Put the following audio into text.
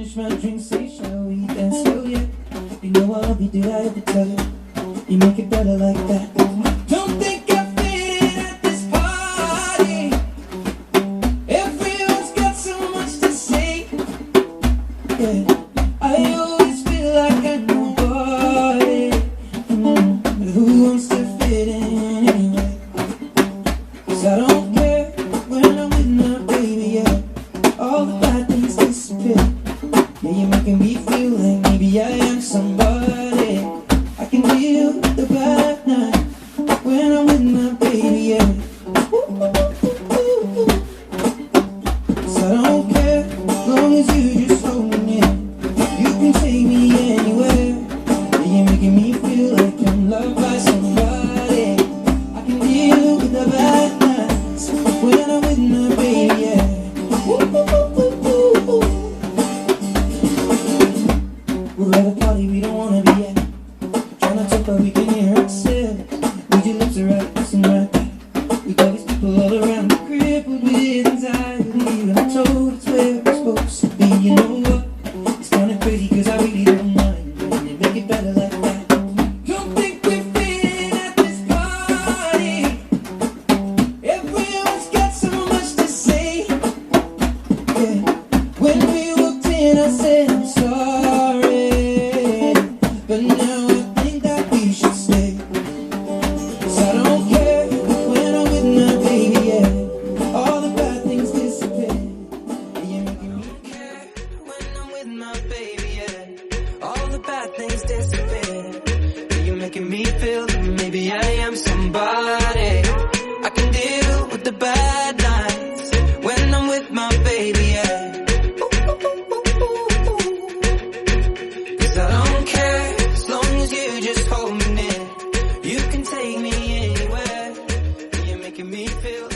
finish my drink, say shall we dance? Oh yeah, you know I love you, did I ever tell you? You make it better like that. Don't think I fit in at this party. Everyone's got so much to say. Yeah, I always feel like I'm nobody. But who wants to fit in anyway? 'Cause I don't care when I'm with my baby, yeah. All the bad things disappear. Yeah, you're making me feel like maybe I am somebody. I can deal with the bad night when I'm with my baby, yeah. So I don't care as long as you just hold me near. You can take me anywhere. Yeah, you're making me feel like I'm loved by somebody. I can deal with the bad nights when I'm with my baby, yeah. We're at a party we don't wanna be at. Tryna talk but we can hear ourselves. Need your lips are right, listen right back. We got these people all around, crippled with anxiety. And I'm told it's where we're supposed to be. You know what? It's kinda crazy 'cause I really don't mind. When you make it better like that. Don't think we fit in at this party. Everyone's got so much to say. Yeah. When we walked in I said I'm sorry, but now I think that we should stay. 'Cause I don't care when I'm with my baby, yeah. All the bad things disappear. Yeah, you're making me care when I'm with my baby, yeah. All the bad things disappear. Yeah, you're making me feel that maybe I am somebody. I can deal with the bad nights when I'm with my baby, yeah. 'Cause I don't care as long as you just hold me near. You can take me anywhere. You're making me feel